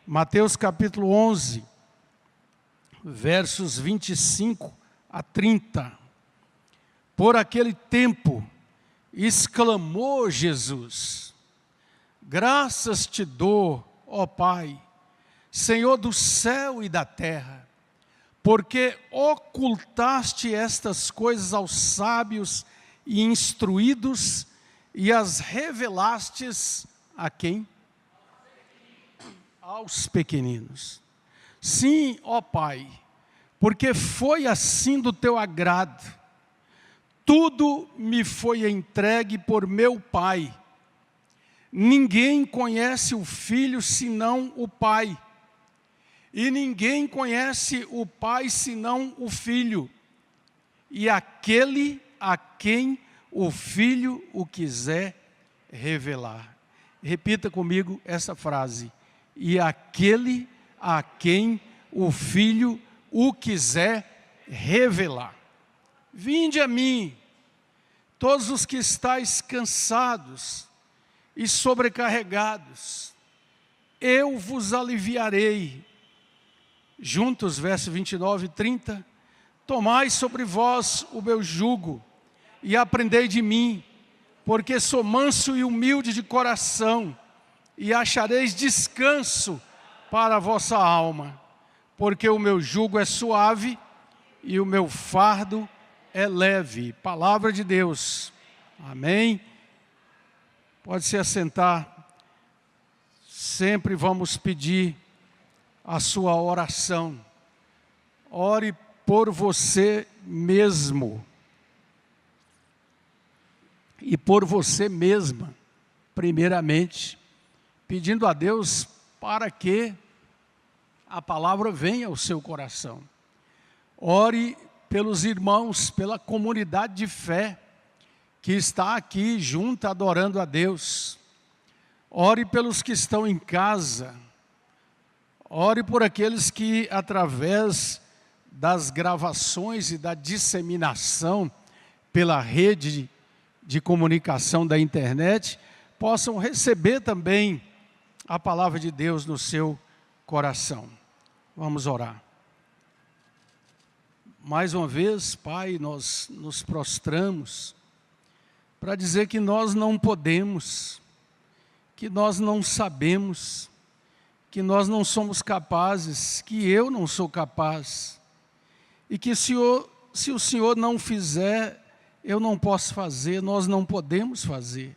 Mateus capítulo 11, versos 25 a 30. Por aquele tempo, exclamou Jesus: graças te dou, ó Pai, Senhor do céu e da terra, porque ocultaste estas coisas aos sábios e instruídos e as revelastes a quem? Aos pequeninos. Sim, ó Pai, porque foi assim do teu agrado. Tudo me foi entregue por meu Pai. Ninguém conhece o Filho senão o Pai. E ninguém conhece o Pai senão o Filho. E aquele a quem o Filho o quiser revelar. Repita comigo essa frase. E aquele a quem o Filho o quiser revelar. Vinde a mim, todos os que estáis cansados e sobrecarregados, eu vos aliviarei. Juntos, versos 29 e 30, tomai sobre vós o meu jugo e aprendei de mim, porque sou manso e humilde de coração, e achareis descanso para a vossa alma, porque o meu jugo é suave e o meu fardo é leve. Palavra de Deus. Amém. Pode se assentar. Sempre vamos pedir a sua oração. Ore por você mesmo. E por você mesma, primeiramente, pedindo a Deus para que a palavra venha ao seu coração. Ore pelos irmãos, pela comunidade de fé que está aqui junto adorando a Deus. Ore pelos que estão em casa. Ore por aqueles que, através das gravações e da disseminação pela rede de comunicação da internet, possam receber também a palavra de Deus no seu coração. Vamos orar. Mais uma vez, Pai, nós nos prostramos para dizer que nós não podemos, que nós não sabemos, que nós não somos capazes, que eu não sou capaz, e que se o Senhor não fizer, eu não posso fazer, nós não podemos fazer.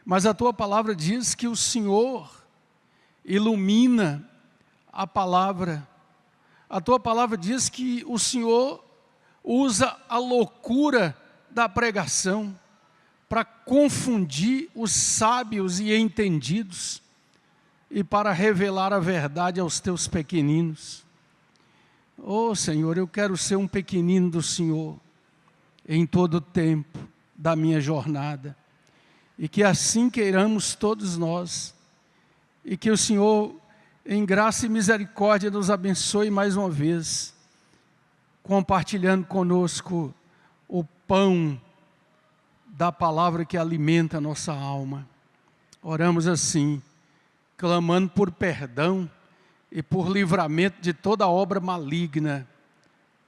Mas a Tua palavra diz que o Senhor ilumina a palavra. A Tua palavra diz que o Senhor usa a loucura da pregação para confundir os sábios e entendidos e para revelar a verdade aos Teus pequeninos. Oh Senhor, eu quero ser um pequenino do Senhor em todo o tempo da minha jornada, e que assim queiramos todos nós, e que o Senhor, em graça e misericórdia, nos abençoe mais uma vez, compartilhando conosco o pão da palavra que alimenta a nossa alma. Oramos assim, clamando por perdão e por livramento de toda obra maligna,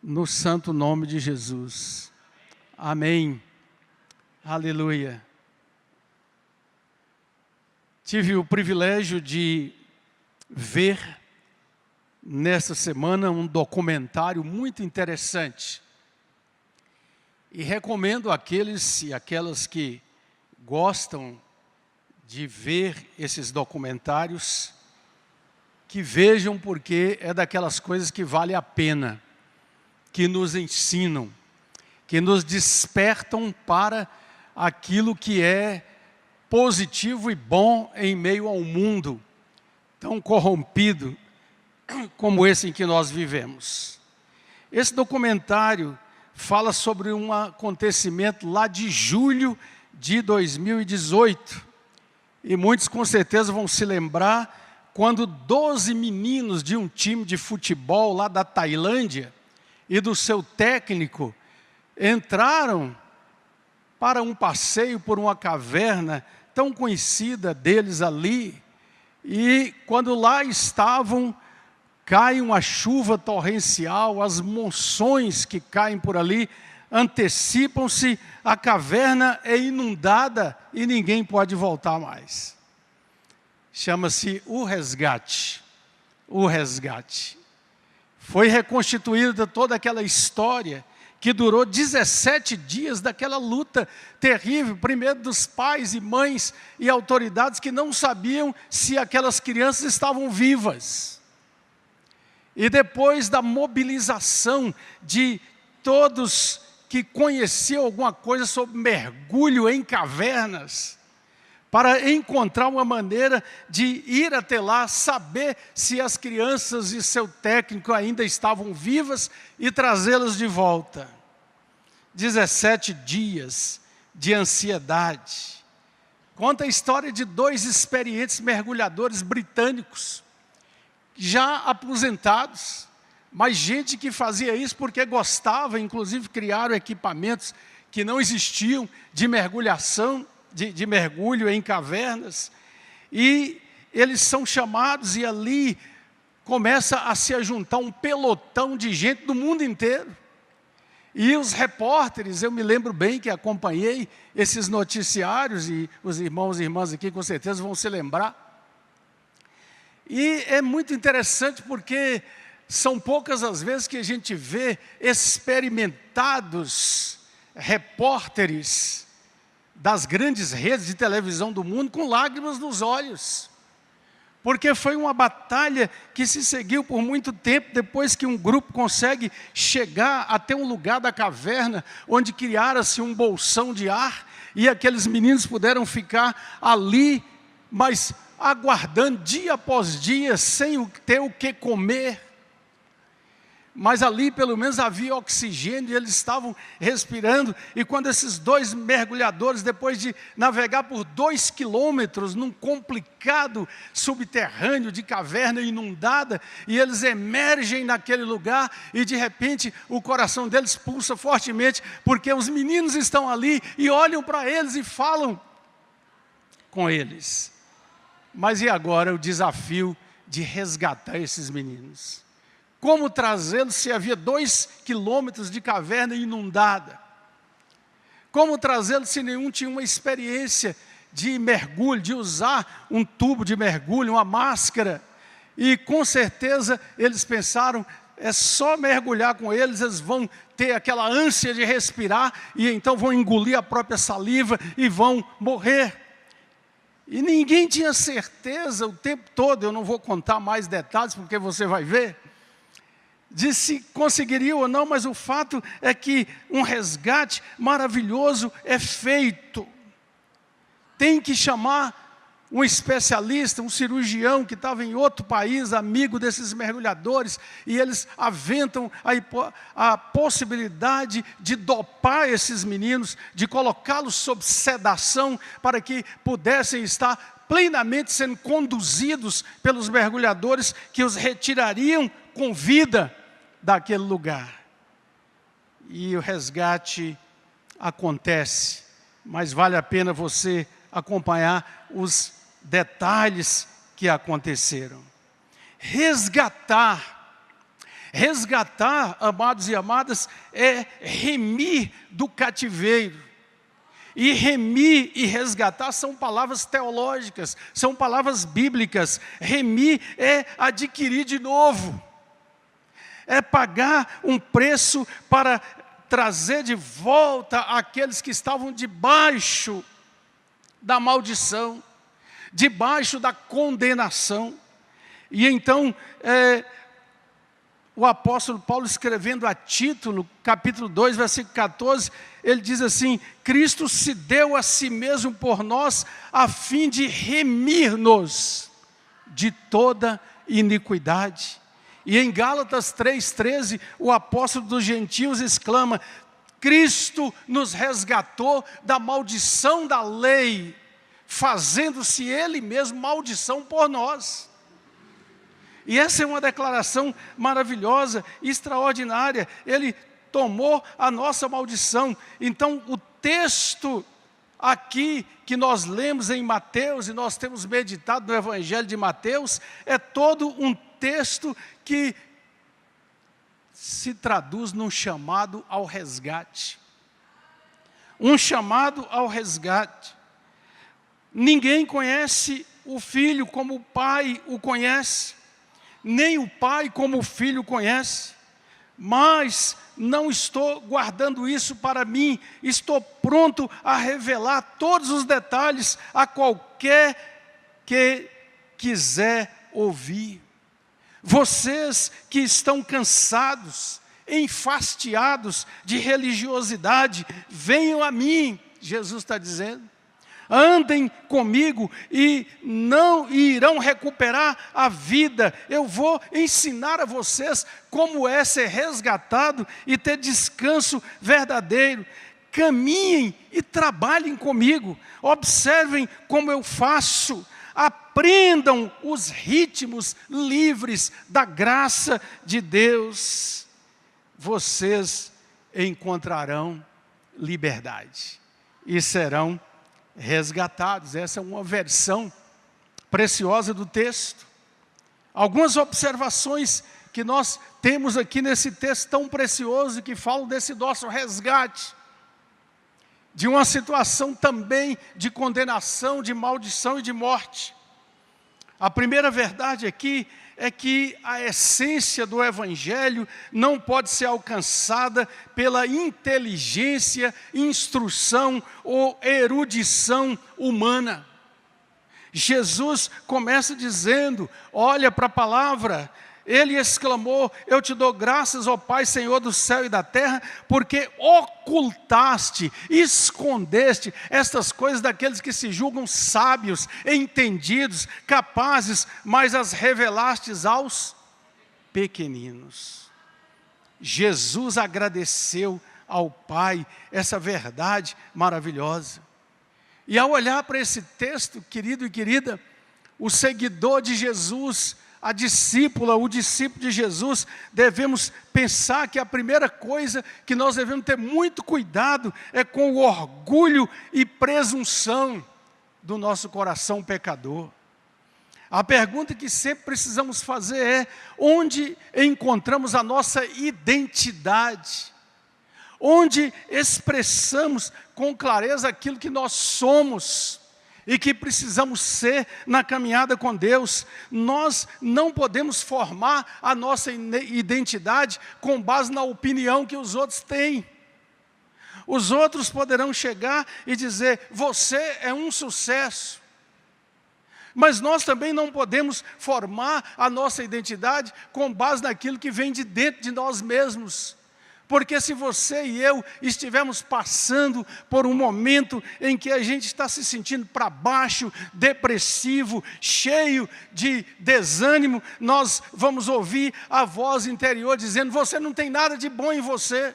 no santo nome de Jesus. Amém. Aleluia. Tive o privilégio de ver nessa semana um documentário muito interessante. E recomendo àqueles e aquelas que gostam de ver esses documentários, que vejam, porque é daquelas coisas que vale a pena, que nos ensinam, que nos despertam para aquilo que é positivo e bom em meio a um mundo tão corrompido como esse em que nós vivemos. Esse documentário fala sobre um acontecimento lá de julho de 2018. E muitos com certeza vão se lembrar quando 12 meninos de um time de futebol lá da Tailândia e do seu técnico entraram para um passeio por uma caverna tão conhecida deles ali, E quando lá estavam, cai uma chuva torrencial, as monções que caem por ali antecipam-se, a caverna é inundada e ninguém pode voltar mais. Chama-se o resgate. O resgate. Foi reconstituída toda aquela história que durou 17 dias daquela luta terrível, primeiro dos pais e mães e autoridades que não sabiam se aquelas crianças estavam vivas. E depois da mobilização de todos que conheciam alguma coisa sobre mergulho em cavernas, para encontrar uma maneira de ir até lá, saber se as crianças e seu técnico ainda estavam vivas e trazê-las de volta. 17 dias de ansiedade. Conta a história de 2 experientes mergulhadores britânicos, já aposentados, mas gente que fazia isso porque gostava, inclusive criaram equipamentos que não existiam de mergulhação, de mergulho em cavernas, e eles são chamados e ali começa a se ajuntar um pelotão de gente do mundo inteiro. E os repórteres, eu me lembro bem que acompanhei esses noticiários, e os irmãos e irmãs aqui com certeza vão se lembrar. E é muito interessante porque são poucas as vezes que a gente vê experimentados repórteres das grandes redes de televisão do mundo com lágrimas nos olhos. Porque foi uma batalha que se seguiu por muito tempo, depois que um grupo consegue chegar até um lugar da caverna, onde criara-se um bolsão de ar, e aqueles meninos puderam ficar ali, mas aguardando dia após dia, sem ter o que comer. Mas ali pelo menos havia oxigênio e eles estavam respirando. E quando esses 2 mergulhadores, depois de navegar por 2 quilômetros num complicado subterrâneo de caverna inundada, e eles emergem naquele lugar e de repente o coração deles pulsa fortemente, porque os meninos estão ali e olham para eles e falam com eles. Mas e agora o desafio de resgatar esses meninos? Como trazê-los se havia 2 quilômetros de caverna inundada? Como trazê-los se nenhum tinha uma experiência de mergulho, de usar um tubo de mergulho, uma máscara? E com certeza eles pensaram, é só mergulhar com eles, eles vão ter aquela ânsia de respirar, e então vão engolir a própria saliva e vão morrer. E ninguém tinha certeza o tempo todo, eu não vou contar mais detalhes porque você vai ver, de se conseguiria ou não, mas o fato é que um resgate maravilhoso é feito. Tem que chamar um especialista, um cirurgião que estava em outro país, amigo desses mergulhadores, e eles aventam a possibilidade de dopar esses meninos, de colocá-los sob sedação, para que pudessem estar plenamente sendo conduzidos pelos mergulhadores, que os retirariam com vida daquele lugar. E o resgate acontece, mas vale a pena você acompanhar os detalhes que aconteceram. Resgatar, amados e amadas, é remir do cativeiro. E remir e resgatar são palavras teológicas, são palavras bíblicas. Remir é adquirir de novo. É pagar um preço para trazer de volta aqueles que estavam debaixo da maldição, debaixo da condenação. E então, o apóstolo Paulo, escrevendo a Tito, no capítulo 2, versículo 14, ele diz assim: Cristo se deu a si mesmo por nós, a fim de remir-nos de toda iniquidade. E em Gálatas 3,13, o apóstolo dos gentios exclama: Cristo nos resgatou da maldição da lei, fazendo-se Ele mesmo maldição por nós. E essa é uma declaração maravilhosa, extraordinária. Ele tomou a nossa maldição. Então o texto aqui que nós lemos em Mateus, e nós temos meditado no Evangelho de Mateus, é todo um texto que se traduz num chamado ao resgate. Um chamado ao resgate. Ninguém conhece o filho como o pai o conhece, nem o pai como o filho conhece, mas não estou guardando isso para mim, estou pronto a revelar todos os detalhes a qualquer que quiser ouvir. Vocês que estão cansados, enfastiados de religiosidade, venham a mim, Jesus está dizendo. Andem comigo e não irão recuperar a vida. Eu vou ensinar a vocês como é ser resgatado e ter descanso verdadeiro. Caminhem e trabalhem comigo. Observem como eu faço. Aprendam os ritmos livres da graça de Deus. Vocês encontrarão liberdade e serão resgatados. Essa é uma versão preciosa do texto. Algumas observações que nós temos aqui nesse texto tão precioso, que falam desse nosso resgate, de uma situação também de condenação, de maldição e de morte. A primeira verdade aqui é que a essência do Evangelho não pode ser alcançada pela inteligência, instrução ou erudição humana. Jesus começa dizendo, olha para a palavra, ele exclamou, eu te dou graças, ó Pai, Senhor do céu e da terra, porque ocultaste, escondeste estas coisas daqueles que se julgam sábios, entendidos, capazes, mas as revelastes aos pequeninos. Jesus agradeceu ao Pai essa verdade maravilhosa. E ao olhar para esse texto, querido e querida, o seguidor de Jesus, a discípula, o discípulo de Jesus, devemos pensar que a primeira coisa que nós devemos ter muito cuidado é com o orgulho e presunção do nosso coração pecador. A pergunta que sempre precisamos fazer é, onde encontramos a nossa identidade? Onde expressamos com clareza aquilo que nós somos e que precisamos ser na caminhada com Deus? Nós não podemos formar a nossa identidade com base na opinião que os outros têm. Os outros poderão chegar e dizer, você é um sucesso. Mas nós também não podemos formar a nossa identidade com base naquilo que vem de dentro de nós mesmos. Porque se você e eu estivermos passando por um momento em que a gente está se sentindo para baixo, depressivo, cheio de desânimo, nós vamos ouvir a voz interior dizendo, você não tem nada de bom em você.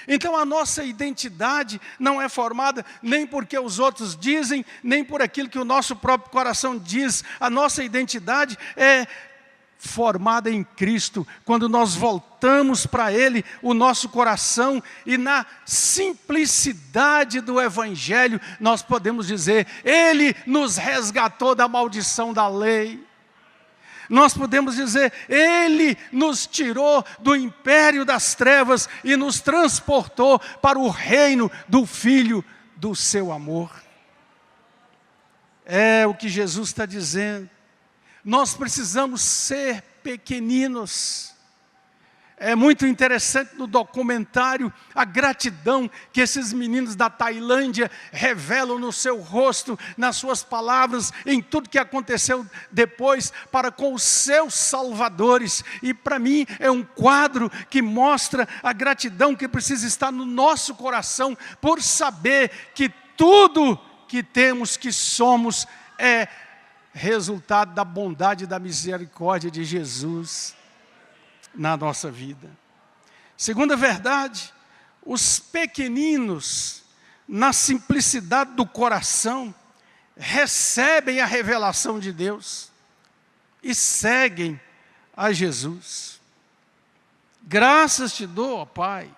Então a nossa identidade não é formada nem porque os outros dizem, nem por aquilo que o nosso próprio coração diz. A nossa identidade é formada em Cristo, quando nós voltamos para Ele o nosso coração e na simplicidade do Evangelho nós podemos dizer, Ele nos resgatou da maldição da lei. Nós podemos dizer, Ele nos tirou do império das trevas e nos transportou para o reino do Filho do seu amor. É o que Jesus está dizendo. Nós precisamos ser pequeninos. É muito interessante no documentário a gratidão que esses meninos da Tailândia revelam no seu rosto, nas suas palavras, em tudo que aconteceu depois para com os seus salvadores. E para mim é um quadro que mostra a gratidão que precisa estar no nosso coração por saber que tudo que temos, que somos, é resultado da bondade e da misericórdia de Jesus na nossa vida. Segunda verdade, os pequeninos, na simplicidade do coração, recebem a revelação de Deus e seguem a Jesus. Graças te dou, ó Pai,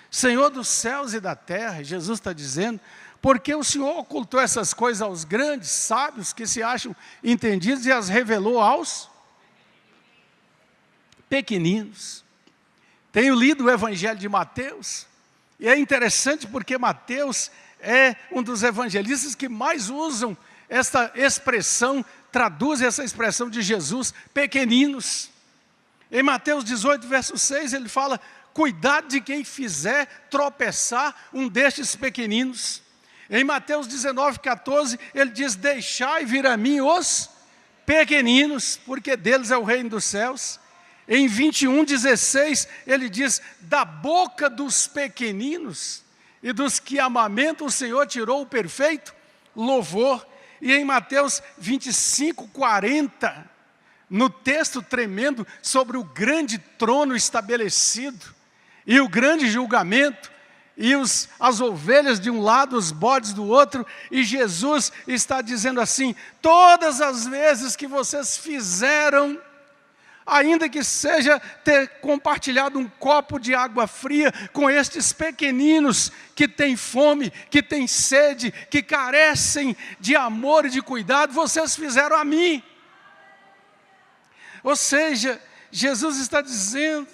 Senhor dos céus e da terra, Jesus está dizendo, porque o Senhor ocultou essas coisas aos grandes sábios que se acham entendidos e as revelou aos pequeninos. Tenho lido o Evangelho de Mateus, e é interessante porque Mateus é um dos evangelistas que mais usam esta expressão, traduz essa expressão de Jesus, pequeninos. Em Mateus 18, verso 6, ele fala: cuidado de quem fizer tropeçar um destes pequeninos. Em Mateus 19, 14, ele diz: deixai vir a mim os pequeninos, porque deles é o reino dos céus. Em 21, 16, ele diz: da boca dos pequeninos e dos que amamentam o Senhor tirou o perfeito louvor. E em Mateus 25, 40, no texto tremendo sobre o grande trono estabelecido, e o grande julgamento, e as ovelhas de um lado, os bodes do outro, e Jesus está dizendo assim: todas as vezes que vocês fizeram, ainda que seja ter compartilhado um copo de água fria com estes pequeninos que têm fome, que têm sede, que carecem de amor e de cuidado, vocês fizeram a mim. Ou seja, Jesus está dizendo,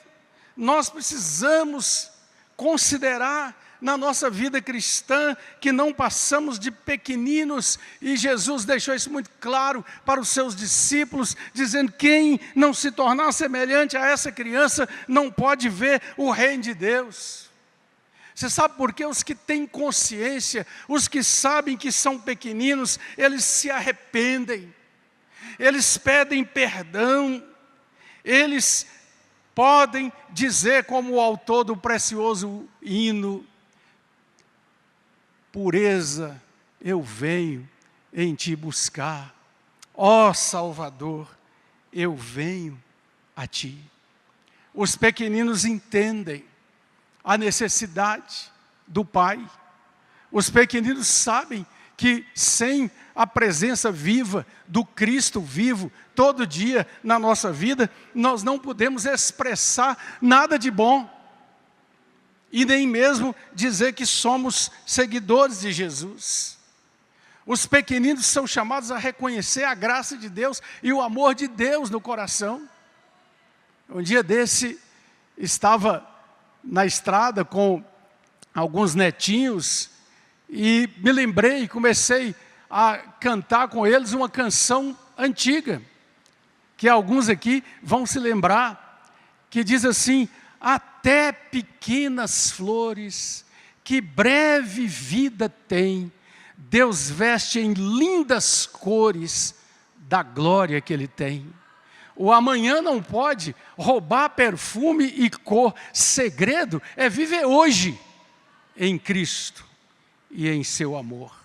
nós precisamos considerar na nossa vida cristã que não passamos de pequeninos, e Jesus deixou isso muito claro para os seus discípulos, dizendo: quem não se tornar semelhante a essa criança não pode ver o reino de Deus. Você sabe por quê? Os que têm consciência, os que sabem que são pequeninos, eles se arrependem, eles pedem perdão, eles podem dizer, como o autor do precioso hino: pureza eu venho em ti buscar, ó Salvador, eu venho a ti. Os pequeninos entendem a necessidade do Pai. Os pequeninos sabem que sem a presença viva do Cristo vivo, todo dia na nossa vida, nós não podemos expressar nada de bom, e nem mesmo dizer que somos seguidores de Jesus. Os pequeninos são chamados a reconhecer a graça de Deus e o amor de Deus no coração. Um dia desse, estava na estrada com alguns netinhos, e me lembrei, comecei a cantar com eles uma canção antiga, que alguns aqui vão se lembrar, que diz assim: até pequenas flores, que breve vida têm, Deus veste em lindas cores da glória que Ele tem. O amanhã não pode roubar perfume e cor, segredo é viver hoje em Cristo e em seu amor.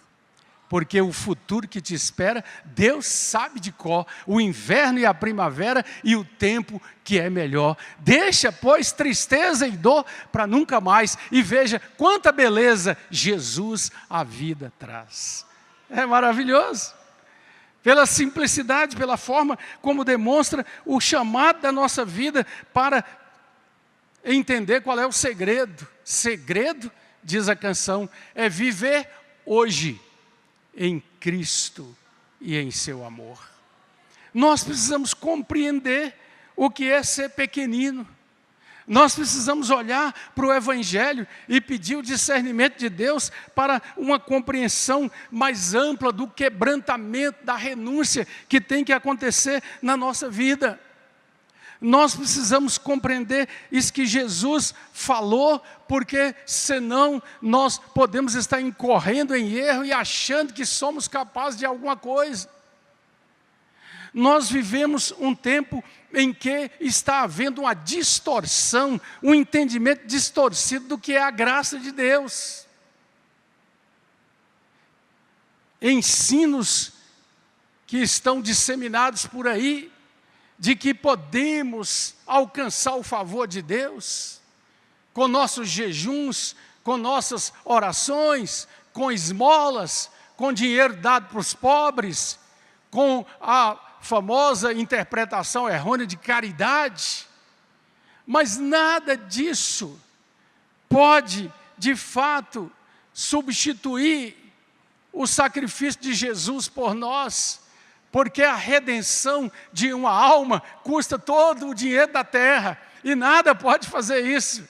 Porque o futuro que te espera, Deus sabe de cor, o inverno e a primavera e o tempo que é melhor. Deixa, pois, tristeza e dor para nunca mais, e veja quanta beleza Jesus a vida traz. É maravilhoso. Pela simplicidade, pela forma como demonstra o chamado da nossa vida para entender qual é o segredo. Segredo, diz a canção, é viver hoje em Cristo e em seu amor. Nós precisamos compreender o que é ser pequenino. Nós precisamos olhar para o Evangelho e pedir o discernimento de Deus para uma compreensão mais ampla do quebrantamento, da renúncia que tem que acontecer na nossa vida. Nós precisamos compreender isso que Jesus falou, porque senão nós podemos estar incorrendo em erro e achando que somos capazes de alguma coisa. Nós vivemos um tempo em que está havendo uma distorção, um entendimento distorcido do que é a graça de Deus. Ensinos que estão disseminados por aí, de que podemos alcançar o favor de Deus, com nossos jejuns, com nossas orações, com esmolas, com dinheiro dado para os pobres, com a famosa interpretação errônea de caridade. Mas nada disso pode, de fato, substituir o sacrifício de Jesus por nós, porque a redenção de uma alma custa todo o dinheiro da terra, e nada pode fazer isso.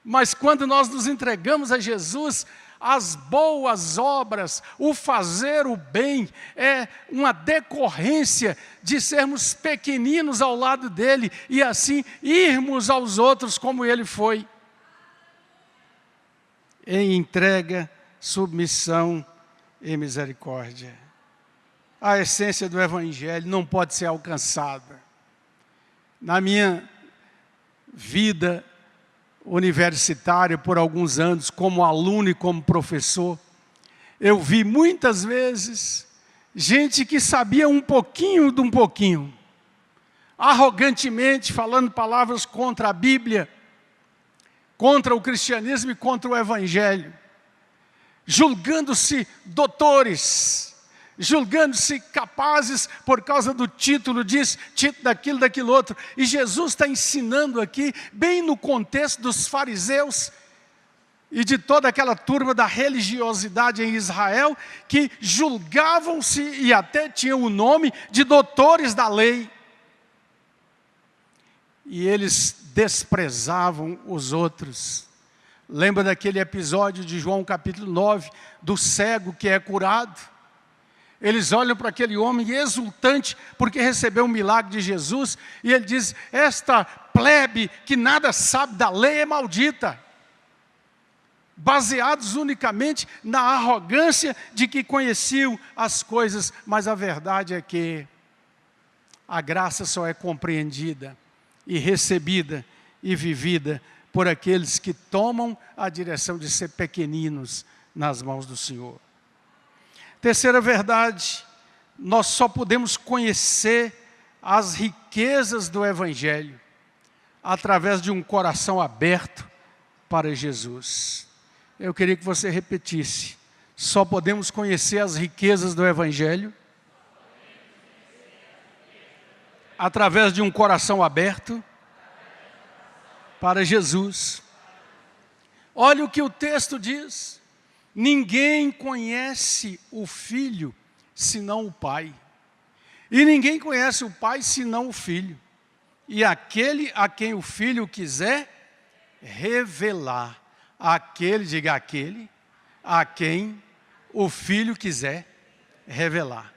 Mas quando nós nos entregamos a Jesus, as boas obras, o fazer o bem, é uma decorrência de sermos pequeninos ao lado dele, e assim irmos aos outros como ele foi. Em entrega, submissão e misericórdia. A essência do Evangelho não pode ser alcançada. Na minha vida universitária, por alguns anos, como aluno e como professor, eu vi muitas vezes gente que sabia um pouquinho de um pouquinho, arrogantemente falando palavras contra a Bíblia, contra o cristianismo e contra o Evangelho, julgando-se doutores, julgando-se capazes por causa do título disso, título daquilo, daquilo outro. E Jesus está ensinando aqui, bem no contexto dos fariseus e de toda aquela turma da religiosidade em Israel, que julgavam-se e até tinham o nome de doutores da lei. E eles desprezavam os outros. Lembra daquele episódio de João capítulo 9, do cego que é curado? Eles olham para aquele homem exultante, porque recebeu um milagre de Jesus, e ele diz, esta plebe que nada sabe da lei é maldita. Baseados unicamente na arrogância de que conheciam as coisas, mas a verdade é que a graça só é compreendida e recebida e vivida por aqueles que tomam a direção de ser pequeninos nas mãos do Senhor. Terceira verdade, nós só podemos conhecer as riquezas do Evangelho através de um coração aberto para Jesus. Eu queria que você repetisse, só podemos conhecer as riquezas do Evangelho através de um coração aberto para Jesus. Olha o que o texto diz. Ninguém conhece o Filho, senão o Pai. E ninguém conhece o Pai, senão o Filho. E aquele a quem o Filho quiser revelar. Diga aquele, a quem o Filho quiser revelar.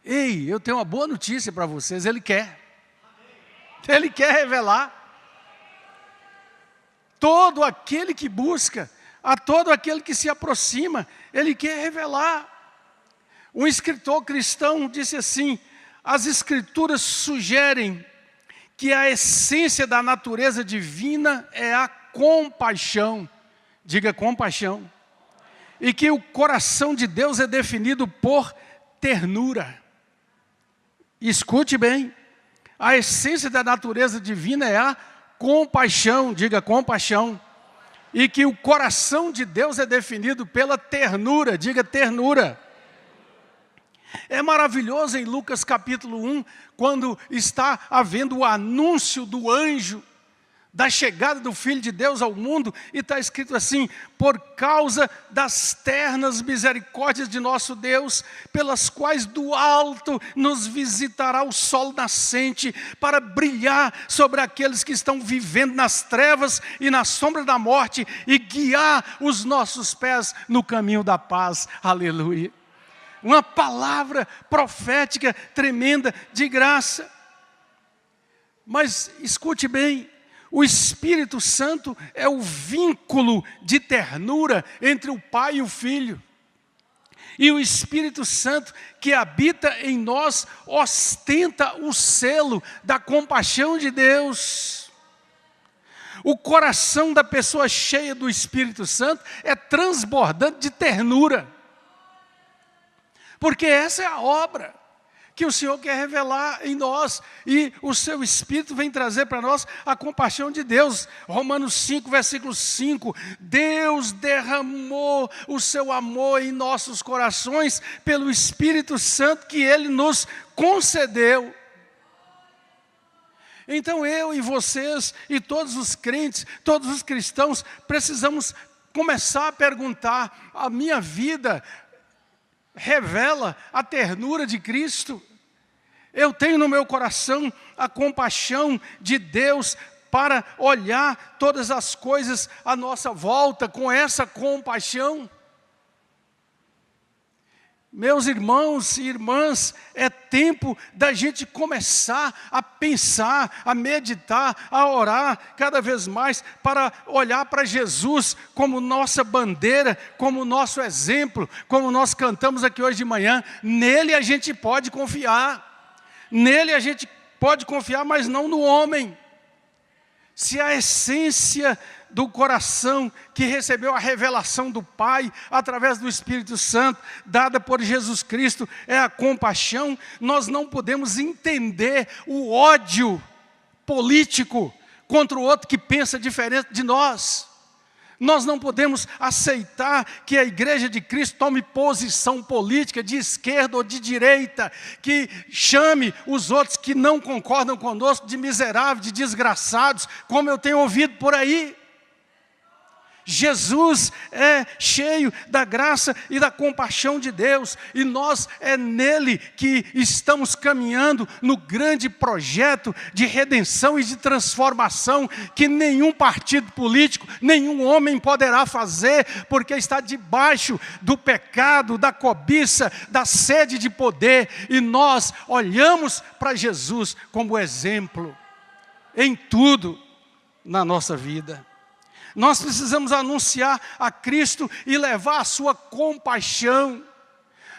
Ei, eu tenho uma boa notícia para vocês, Ele quer. Ele quer revelar. Todo aquele que busca, a todo aquele que se aproxima, Ele quer revelar. Um escritor cristão disse assim, as Escrituras sugerem que a essência da natureza divina é a compaixão. Diga compaixão. E que o coração de Deus é definido por ternura. Escute bem, a essência da natureza divina é a compaixão. Diga compaixão. E que o coração de Deus é definido pela ternura, diga ternura. É maravilhoso em Lucas capítulo 1, quando está havendo o anúncio do anjo, da chegada do Filho de Deus ao mundo, e está escrito assim, por causa das ternas misericórdias de nosso Deus, pelas quais do alto nos visitará o sol nascente, para brilhar sobre aqueles que estão vivendo nas trevas e na sombra da morte, e guiar os nossos pés no caminho da paz. Aleluia. Uma palavra profética tremenda de graça. Mas escute bem, o Espírito Santo é o vínculo de ternura entre o Pai e o Filho. E o Espírito Santo que habita em nós ostenta o selo da compaixão de Deus. O coração da pessoa cheia do Espírito Santo é transbordante de ternura. Porque essa é a obra que o Senhor quer revelar em nós, e o seu Espírito vem trazer para nós a compaixão de Deus. Romanos 5, versículo 5, Deus derramou o seu amor em nossos corações pelo Espírito Santo que Ele nos concedeu. Então eu e vocês e todos os crentes, todos os cristãos, precisamos começar a perguntar, a minha vida revela a ternura de Cristo. Eu tenho no meu coração a compaixão de Deus para olhar todas as coisas à nossa volta com essa compaixão. Meus irmãos e irmãs, é tempo da gente começar a pensar, a meditar, a orar cada vez mais para olhar para Jesus como nossa bandeira, como nosso exemplo, como nós cantamos aqui hoje de manhã. Nele a gente pode confiar, nele a gente pode confiar, mas não no homem. Se a essência do coração que recebeu a revelação do Pai, através do Espírito Santo, dada por Jesus Cristo, é a compaixão, nós não podemos entender o ódio político contra o outro que pensa diferente de nós. Nós não podemos aceitar que a Igreja de Cristo tome posição política de esquerda ou de direita, que chame os outros que não concordam conosco de miseráveis, de desgraçados, como eu tenho ouvido por aí. Jesus é cheio da graça e da compaixão de Deus, e nós é nele que estamos caminhando no grande projeto de redenção e de transformação que nenhum partido político, nenhum homem poderá fazer, porque está debaixo do pecado, da cobiça, da sede de poder, e nós olhamos para Jesus como exemplo em tudo na nossa vida. Nós precisamos anunciar a Cristo e levar a sua compaixão.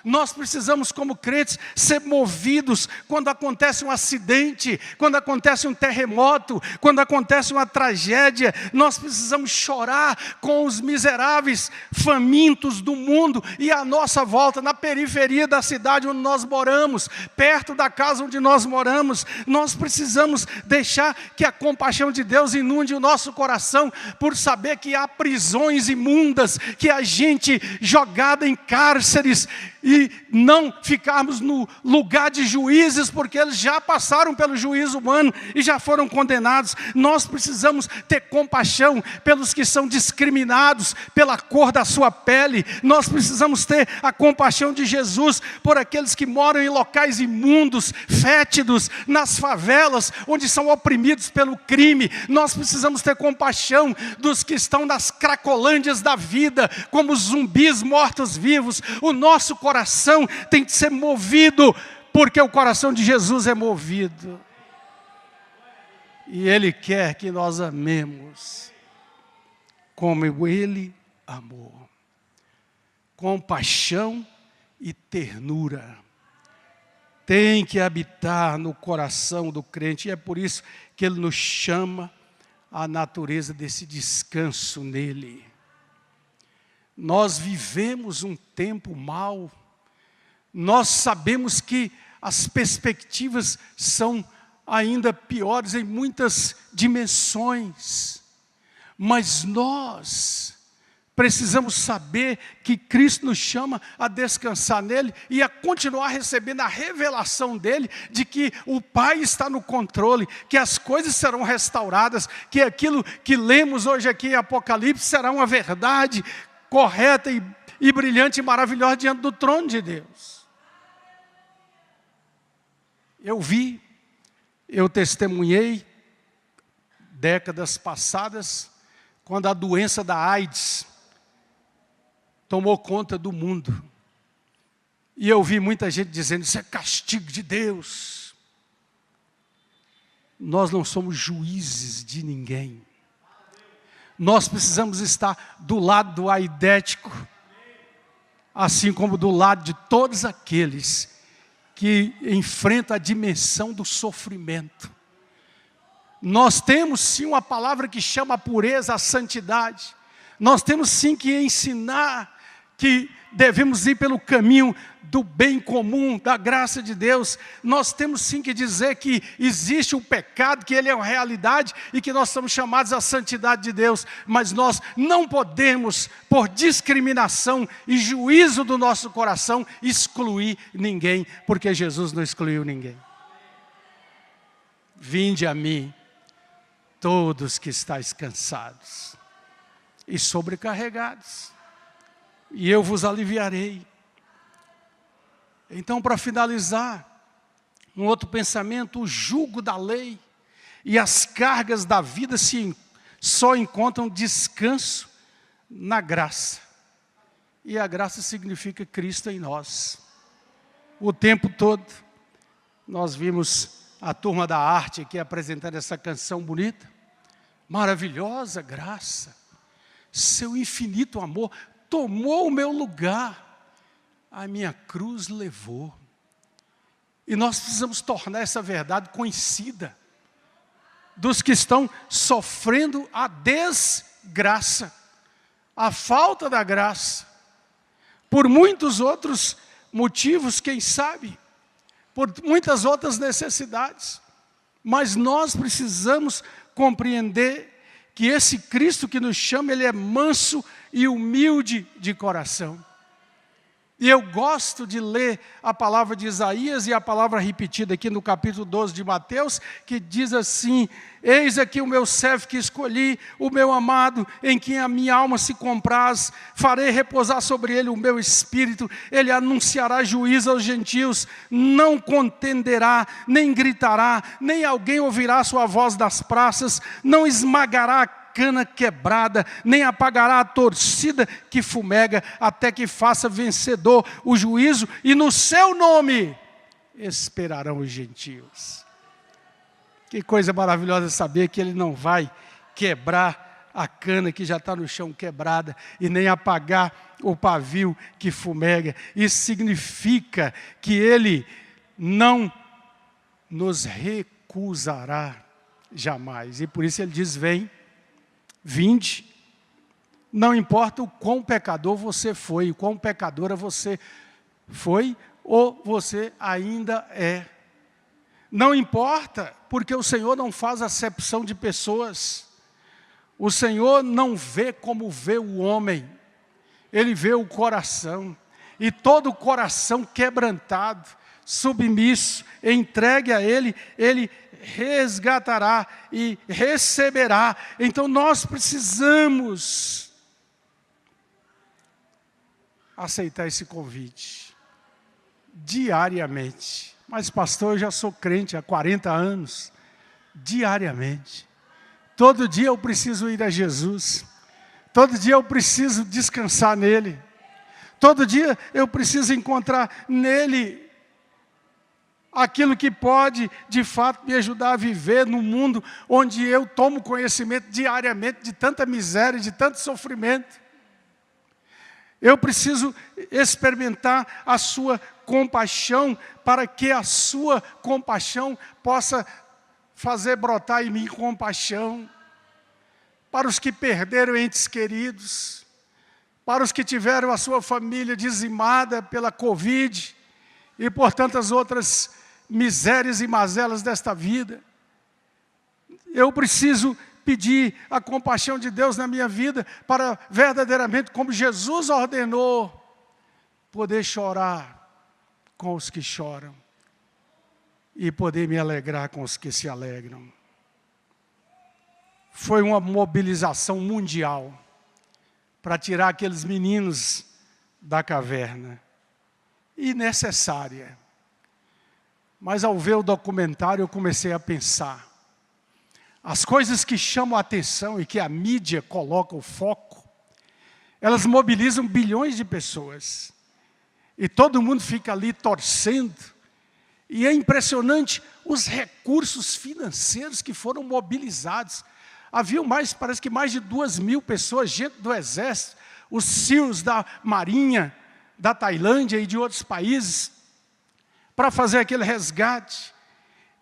Nós precisamos, como crentes, ser movidos quando acontece um acidente, quando acontece um terremoto, quando acontece uma tragédia. Nós precisamos chorar com os miseráveis famintos do mundo e à nossa volta, na periferia da cidade onde nós moramos, perto da casa onde nós moramos. Nós precisamos deixar que a compaixão de Deus inunde o nosso coração, por saber que há prisões imundas, que há gente jogada em cárceres, e não ficarmos no lugar de juízes, porque eles já passaram pelo juízo humano e já foram condenados. Nós precisamos ter compaixão pelos que são discriminados pela cor da sua pele. Nós precisamos ter a compaixão de Jesus por aqueles que moram em locais imundos, fétidos, nas favelas, onde são oprimidos pelo crime. Nós precisamos ter compaixão dos que estão nas cracolândias da vida, como zumbis mortos-vivos. O nosso coração tem que ser movido, porque o coração de Jesus é movido. E Ele quer que nós amemos como Ele amou. Compaixão e ternura tem que habitar no coração do crente. E é por isso que Ele nos chama à natureza desse descanso nele. Nós vivemos um tempo mau. Nós sabemos que as perspectivas são ainda piores em muitas dimensões, mas nós precisamos saber que Cristo nos chama a descansar nele e a continuar recebendo a revelação dele, de que o Pai está no controle, que as coisas serão restauradas, que aquilo que lemos hoje aqui em Apocalipse será uma verdade correta e brilhante e maravilhosa diante do trono de Deus. Eu testemunhei, décadas passadas, quando a doença da AIDS tomou conta do mundo. E eu vi muita gente dizendo, isso é castigo de Deus. Nós não somos juízes de ninguém. Nós precisamos estar do lado do aidético, assim como do lado de todos aqueles que enfrenta a dimensão do sofrimento. Nós temos sim uma palavra que chama a pureza, a santidade. Nós temos sim que ensinar que devemos ir pelo caminho do bem comum, da graça de Deus. Nós temos sim que dizer que existe o pecado, que ele é uma realidade e que nós somos chamados à santidade de Deus. Mas nós não podemos, por discriminação e juízo do nosso coração, excluir ninguém, porque Jesus não excluiu ninguém. Vinde a mim, todos que estáis cansados e sobrecarregados, e eu vos aliviarei. Então, para finalizar, um outro pensamento: o jugo da lei e as cargas da vida só encontram descanso na graça. E a graça significa Cristo em nós. O tempo todo, nós vimos a turma da arte aqui apresentando essa canção bonita. Maravilhosa graça, seu infinito amor tomou o meu lugar, a minha cruz levou. E nós precisamos tornar essa verdade conhecida dos que estão sofrendo a desgraça, a falta da graça, por muitos outros motivos, quem sabe, por muitas outras necessidades. Mas nós precisamos compreender que esse Cristo que nos chama, Ele é manso e humilde de coração. E eu gosto de ler a palavra de Isaías e a palavra repetida aqui no capítulo 12 de Mateus, que diz assim: eis aqui o meu servo que escolhi, o meu amado, em quem a minha alma se compraz, farei repousar sobre ele o meu espírito, ele anunciará juízo aos gentios, não contenderá, nem gritará, nem alguém ouvirá sua voz das praças, não esmagará a cana quebrada, nem apagará a torcida que fumega, até que faça vencedor o juízo, e no seu nome esperarão os gentios. Que coisa maravilhosa saber que Ele não vai quebrar a cana que já está no chão quebrada, e nem apagar o pavio que fumega. Isso significa que Ele não nos recusará jamais. E por isso Ele diz: vinde, não importa o quão pecador você foi, o quão pecadora você foi ou você ainda é. Não importa, porque o Senhor não faz acepção de pessoas. O Senhor não vê como vê o homem, Ele vê o coração. E todo o coração quebrantado, submisso, entregue a Ele, Ele resgatará e receberá. Então nós precisamos aceitar esse convite diariamente. Mas pastor, eu já sou crente há 40 anos. Diariamente, todo dia eu preciso ir a Jesus, todo dia eu preciso descansar nele, todo dia eu preciso encontrar nele aquilo que pode, de fato, me ajudar a viver num mundo onde eu tomo conhecimento diariamente de tanta miséria, de tanto sofrimento. Eu preciso experimentar a sua compaixão, para que a sua compaixão possa fazer brotar em mim compaixão para os que perderam entes queridos, para os que tiveram a sua família dizimada pela Covid e por tantas outras misérias e mazelas desta vida. Eu preciso pedir a compaixão de Deus na minha vida para verdadeiramente, como Jesus ordenou, poder chorar com os que choram e poder me alegrar com os que se alegram. Foi uma mobilização mundial para tirar aqueles meninos da caverna, e necessária. Mas ao ver o documentário eu comecei a pensar, as coisas que chamam a atenção e que a mídia coloca o foco, elas mobilizam bilhões de pessoas, e todo mundo fica ali torcendo, e é impressionante os recursos financeiros que foram mobilizados. Havia parece que mais de 2.000 pessoas, gente do exército, os SEALs da Marinha, da Tailândia e de outros países, para fazer aquele resgate.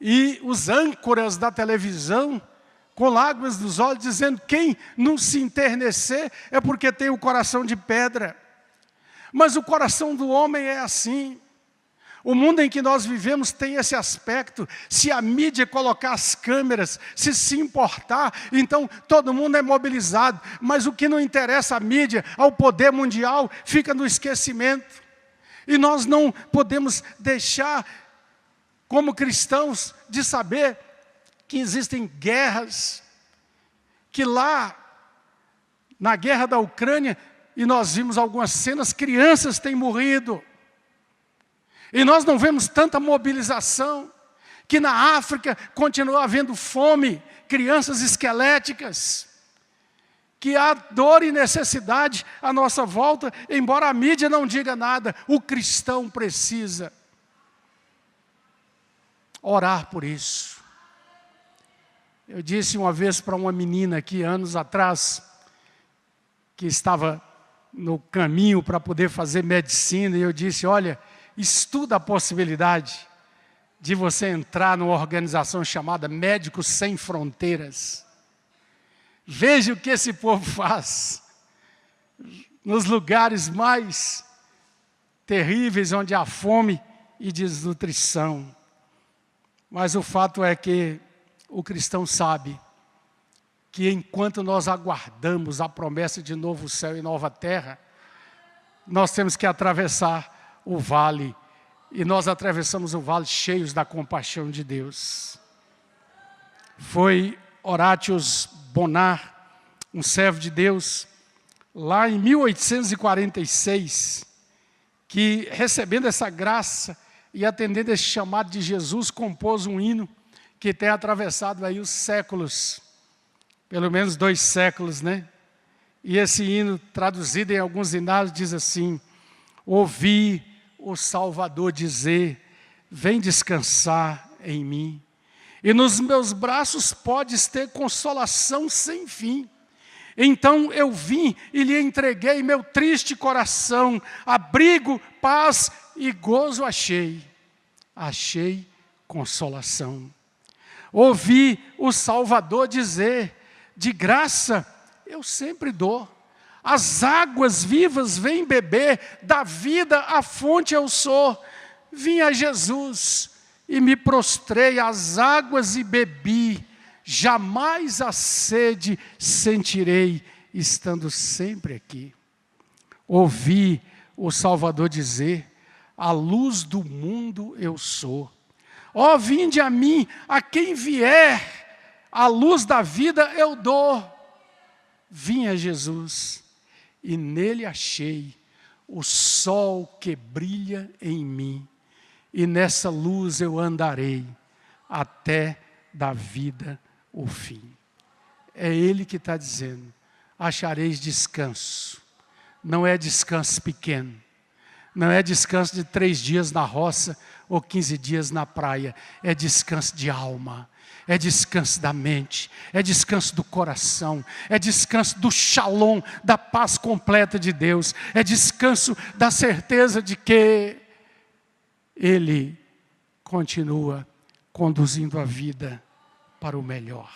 E os âncoras da televisão, com lágrimas nos olhos, dizendo: quem não se enternecer é porque tem o coração de pedra. Mas o coração do homem é assim. O mundo em que nós vivemos tem esse aspecto. Se a mídia colocar as câmeras, se importar, então todo mundo é mobilizado. Mas o que não interessa à mídia, ao poder mundial, fica no esquecimento. E nós não podemos deixar, como cristãos, de saber que existem guerras, que lá, na guerra da Ucrânia, e nós vimos algumas cenas, crianças têm morrido. E nós não vemos tanta mobilização, que na África continua havendo fome, crianças esqueléticas, que há dor e necessidade à nossa volta, embora a mídia não diga nada, o cristão precisa orar por isso. Eu disse uma vez para uma menina aqui, anos atrás, que estava no caminho para poder fazer medicina, e eu disse, olha, estuda a possibilidade de você entrar numa organização chamada Médicos Sem Fronteiras. Veja o que esse povo faz nos lugares mais terríveis, onde há fome e desnutrição. Mas o fato é que o cristão sabe que enquanto nós aguardamos a promessa de novo céu e nova terra, nós temos que atravessar o vale. E nós atravessamos o vale cheios da compaixão de Deus. Foi Horatius Bonar, um servo de Deus, lá em 1846, que recebendo essa graça e atendendo esse chamado de Jesus, compôs um hino que tem atravessado aí os séculos, pelo menos 2 séculos, né? E esse hino, traduzido em alguns hinários, diz assim: ouvi o Salvador dizer, vem descansar em mim, e nos meus braços podes ter consolação sem fim. Então eu vim e lhe entreguei meu triste coração, abrigo, paz e gozo achei consolação. Ouvi o Salvador dizer, de graça eu sempre dou. As águas vivas vêm beber, da vida a fonte eu sou. Vim a Jesus e me prostrei às águas e bebi. Jamais a sede sentirei, estando sempre aqui. Ouvi o Salvador dizer, a luz do mundo eu sou. Ó, vinde a mim, a quem vier, a luz da vida eu dou. Vim a Jesus e nele achei o sol que brilha em mim, e nessa luz eu andarei até da vida o fim. É Ele que está dizendo, achareis descanso. Não é descanso pequeno, não é descanso de 3 dias na roça ou 15 dias na praia, é descanso de alma. É descanso da mente, é descanso do coração, é descanso do shalom, da paz completa de Deus, é descanso da certeza de que Ele continua conduzindo a vida para o melhor.